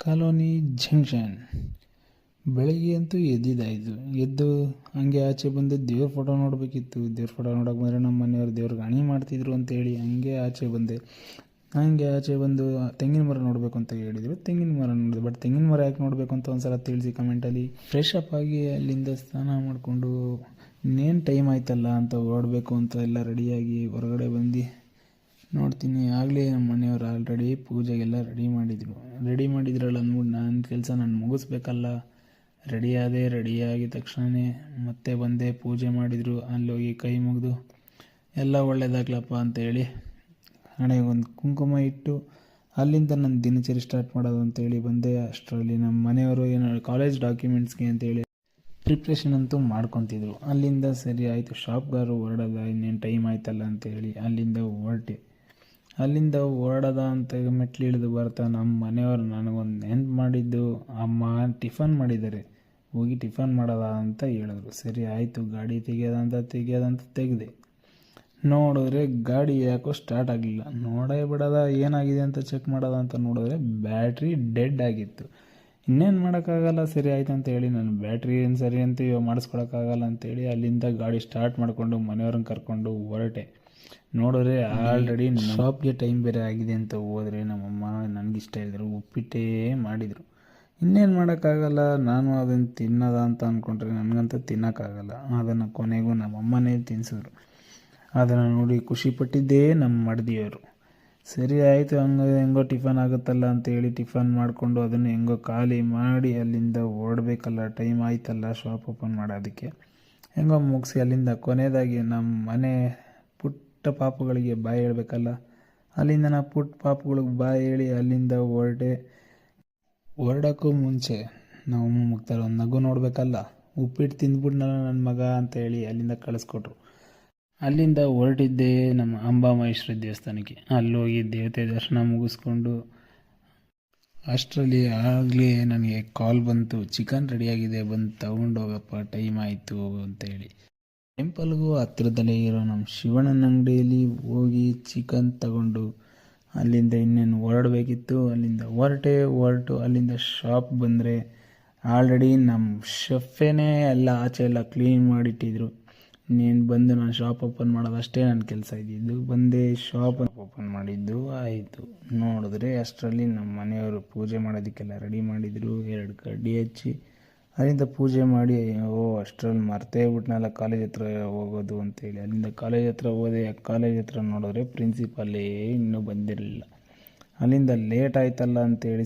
Colony junction. ಬೆಳಿಗ್ಗೆ ಅಂತೂ ಎದ್ದಿದ್ದಾಯಿತು. ಎದ್ದು ಹಂಗೆ ಆಚೆ ಬಂದು ದೇವ್ರ ಫೋಟೋ ನೋಡಬೇಕಿತ್ತು. ದೇವ್ರ ಫೋಟೋ ನೋಡೋಕೆ ಬಂದರೆ ನಮ್ಮ ಮನೆಯವ್ರು ದೇವ್ರಿಗೆ ಅಣಿ ಮಾಡ್ತಿದ್ರು ಅಂತೇಳಿ ಹಂಗೆ ಆಚೆ ಬಂದೆ. ಹಂಗೆ ಆಚೆ ಬಂದು ತೆಂಗಿನ ಮರ ನೋಡಬೇಕು ಅಂತ ಹೇಳಿದರು. ತೆಂಗಿನ ಮರ ನೋಡಿದೆ. ಬಟ್ ತೆಂಗಿನ ಮರ ಯಾಕೆ ನೋಡಬೇಕು ಅಂತ ಒಂದು ಸಲ ತಿಳಿಸಿ ಕಮೆಂಟಲ್ಲಿ. ಫ್ರೆಶ್ ಅಪ್ ಆಗಿ ಅಲ್ಲಿಂದ ಸ್ನಾನ ಮಾಡಿಕೊಂಡು ಇನ್ನೇನು ಟೈಮ್ ಆಯ್ತಲ್ಲ ಅಂತ ಹೊರಡಬೇಕು ಅಂತ ಎಲ್ಲ ರೆಡಿಯಾಗಿ ಹೊರಗಡೆ ಬಂದು ನೋಡ್ತೀನಿ. ಆಗಲೇ ನಮ್ಮ ಮನೆಯವರು ಆಲ್ರೆಡಿ ಪೂಜೆಗೆಲ್ಲ ರೆಡಿ ಮಾಡಿದ್ರಲ್ಲ ಅಂದ್ಬಿಟ್ಟು ನನ್ನ ಕೆಲಸ ನಾನು ಮುಗಿಸ್ಬೇಕಲ್ಲ. ರೆಡಿಯಾಗಿದ ತಕ್ಷಣವೇ ಮತ್ತೆ ಬಂದೆ. ಪೂಜೆ ಮಾಡಿದರು. ಅಲ್ಲೋಗಿ ಕೈ ಮುಗಿದು ಎಲ್ಲ ಒಳ್ಳೇದಾಗ್ಲಪ್ಪ ಅಂತೇಳಿ ಹಣೆಗೆ ಒಂದು ಕುಂಕುಮ ಇಟ್ಟು ಅಲ್ಲಿಂದ ನನ್ನ ದಿನಚರಿ ಸ್ಟಾರ್ಟ್ ಮಾಡೋದು ಅಂತೇಳಿ ಬಂದೆ. ಅಷ್ಟರಲ್ಲಿ ನಮ್ಮ ಮನೆಯವರು ಏನೋ ಕಾಲೇಜ್ ಡಾಕ್ಯುಮೆಂಟ್ಸ್ಗೆ ಅಂತೇಳಿ ಪ್ರಿಪ್ರೇಷನ್ ಅಂತೂ ಮಾಡ್ಕೊತಿದ್ರು. ಅಲ್ಲಿಂದ ಸರಿ ಆಯಿತು, ಶಾಪ್ಗಾರು ಹೊರಡೋದ, ಇನ್ನೇನು ಟೈಮ್ ಆಯ್ತಲ್ಲ ಅಂತೇಳಿ ಅಲ್ಲಿಂದ ಹೊರಡೋದ ಅಂತ ಮೆಟ್ಲು ಇಳಿದು ಬರ್ತಾ ನಮ್ಮ ಮನೆಯವರು ನನಗೊಂದು ನೆನ್ಪು ಮಾಡಿದ್ದು, ಅಮ್ಮ ಟಿಫನ್ ಮಾಡಿದ್ದಾರೆ, ಹೋಗಿ ಟಿಫನ್ ಮಾಡೋದ ಅಂತ ಹೇಳಿದ್ರು. ಸರಿ ಆಯಿತು, ಗಾಡಿ ತೆಗಿಯೋದಂತ ತೆಗೆದೆ. ನೋಡಿದ್ರೆ ಗಾಡಿ ಯಾಕೋ ಸ್ಟಾರ್ಟ್ ಆಗಲಿಲ್ಲ. ನೋಡೇ ಬಿಡೋದ ಏನಾಗಿದೆ ಅಂತ ಚೆಕ್ ಮಾಡೋದ ಅಂತ ನೋಡಿದ್ರೆ ಬ್ಯಾಟ್ರಿ ಡೆಡ್ ಆಗಿತ್ತು. ಇನ್ನೇನು ಮಾಡೋಕ್ಕಾಗಲ್ಲ. ಸರಿ ಆಯ್ತು ಅಂತ ಹೇಳಿ ನಾನು ಬ್ಯಾಟ್ರಿ ಏನು ಸರಿ ಅಂತ ಇವಾಗ ಮಾಡಿಸ್ಕೊಳಕ್ಕಾಗಲ್ಲ ಅಂತೇಳಿ ಅಲ್ಲಿಂದ ಗಾಡಿ ಸ್ಟಾರ್ಟ್ ಮಾಡಿಕೊಂಡು ಮನೆಯವ್ರನ್ನ ಕರ್ಕೊಂಡು ಹೊರಟೆ. ನೋಡಿದ್ರೆ ಆಲ್ರೆಡಿ ಶಾಪ್ಗೆ ಟೈಮ್ ಬೇರೆ ಆಗಿದೆ ಅಂತ ಹೋದರೆ ನಮ್ಮಮ್ಮ ನನಗಿಷ್ಟ ಇದ್ದರು ಉಪ್ಪಿಟ್ಟೇ ಮಾಡಿದರು. ಇನ್ನೇನು ಮಾಡೋಕ್ಕಾಗಲ್ಲ. ನಾನು ಅದನ್ನು ತಿನ್ನೋದ ಅಂತ ಅಂದ್ಕೊಂಡ್ರೆ ನನಗಂತೂ ತಿನ್ನೋಕ್ಕಾಗಲ್ಲ. ಅದನ್ನು ಕೊನೆಗೂ ನಮ್ಮಮ್ಮನೇ ತಿನ್ನಿಸಿದ್ರು. ಅದನ್ನು ನೋಡಿ ಖುಷಿಪಟ್ಟಿದ್ದೇ ನಮ್ಮ ಮಡ್ದಿಯವರು. ಸರಿ ಆಯಿತು, ಹೆಂಗೋ ಟಿಫನ್ ಆಗುತ್ತಲ್ಲ ಅಂತೇಳಿ ಟಿಫನ್ ಮಾಡಿಕೊಂಡು ಅದನ್ನು ಹೆಂಗೋ ಖಾಲಿ ಮಾಡಿ ಅಲ್ಲಿಂದ ಹೊರಡಬೇಕಲ್ಲ. ಟೈಮ್ ಆಯ್ತಲ್ಲ ಶಾಪ್ ಓಪನ್ ಮಾಡೋದಕ್ಕೆ. ಹೆಂಗೋ ಮುಗಿಸಿ ಅಲ್ಲಿಂದ ಕೊನೆಯದಾಗಿ ನಮ್ಮ ಮನೆ ಪುಟ್ಟ ಪಾಪುಗಳಿಗೆ ಬಾಯಿ ಹೇಳಬೇಕಲ್ಲ. ಅಲ್ಲಿಂದ ನಾ ಪುಟ್ಟ ಪಾಪುಗಳಿಗೆ ಬಾಯಿ ಹೇಳಿ ಅಲ್ಲಿಂದ ಹೊರಡೋಕ್ಕೂ ಮುಂಚೆ ನಾವು ಮುಗ್ತಾರೆ ಒಂದು ನಗು ನೋಡಬೇಕಲ್ಲ. ಉಪ್ಪಿಟ್ಟು ತಿಂದ್ಬಿಟ್ನಲ್ಲ ನನ್ನ ಮಗ ಅಂತೇಳಿ ಅಲ್ಲಿಂದ ಕಳಿಸ್ಕೊಟ್ರು. ಅಲ್ಲಿಂದ ಹೊರಟಿದ್ದೆ ನಮ್ಮ ಅಂಬಾಮಹೇಶ್ವರಿ ದೇವಸ್ಥಾನಕ್ಕೆ. ಅಲ್ಲೋಗಿ ದೇವತೆ ದರ್ಶನ ಮುಗಿಸ್ಕೊಂಡು ಅಷ್ಟರಲ್ಲಿ ಆಗಲೇ ನನಗೆ ಕಾಲ್ ಬಂತು, ಚಿಕನ್ ರೆಡಿಯಾಗಿದೆ, ಬಂದು ತಗೊಂಡೋಗಪ್ಪ, ಟೈಮ್ ಆಯಿತು ಅಂತೇಳಿ. ಟೆಂಪಲ್ಗೂ ಹತ್ತಿರದಲ್ಲೇ ಇರೋ ನಮ್ಮ ಶಿವಣ್ಣನ ಅಂಗಡಿಯಲ್ಲಿ ಹೋಗಿ ಚಿಕನ್ ತಗೊಂಡು ಅಲ್ಲಿಂದ ಇನ್ನೇನು ಹೊರಡಬೇಕಿತ್ತು. ಅಲ್ಲಿಂದ ಹೊರಟು ಅಲ್ಲಿಂದ ಶಾಪ್ ಬಂದರೆ ಆಲ್ರೆಡಿ ನಮ್ಮ ಶೆಫೇನೇ ಎಲ್ಲ ಆಚೆ ಎಲ್ಲ ಕ್ಲೀನ್ ಮಾಡಿಟ್ಟಿದ್ರು. ಇನ್ನೇನು ಬಂದು ನಾನು ಶಾಪ್ ಓಪನ್ ಮಾಡೋದಷ್ಟೇ ನನ್ನ ಕೆಲಸ ಇದ್ದಿದ್ದು. ಬಂದೆ, ಶಾಪ್ ಓಪನ್ ಮಾಡಿದ್ದು ಆಯಿತು. ನೋಡಿದ್ರೆ ಅಷ್ಟರಲ್ಲಿ ನಮ್ಮ ಮನೆಯವರು ಪೂಜೆ ಮಾಡೋದಕ್ಕೆಲ್ಲ ರೆಡಿ ಮಾಡಿದರು. 2 ಕಡ್ಡಿ ಹಚ್ಚಿ ಅಲ್ಲಿಂದ ಪೂಜೆ ಮಾಡಿ, ಅಷ್ಟರಲ್ಲಿ ಮರ್ತೇ ಬಿಟ್ನಲ್ಲ ಕಾಲೇಜ್ ಹತ್ರ ಹೋಗೋದು ಅಂತೇಳಿ. ಅಲ್ಲಿಂದ ಕಾಲೇಜ್ ಹತ್ರ ಹೋದೆ. ಕಾಲೇಜ್ ಹತ್ರ ನೋಡಿದ್ರೆ ಪ್ರಿನ್ಸಿಪಾಲೇ ಇನ್ನೂ ಬಂದಿರಲಿಲ್ಲ. ಅಲ್ಲಿಂದ ಲೇಟ್ ಆಯ್ತಲ್ಲ ಅಂತೇಳಿ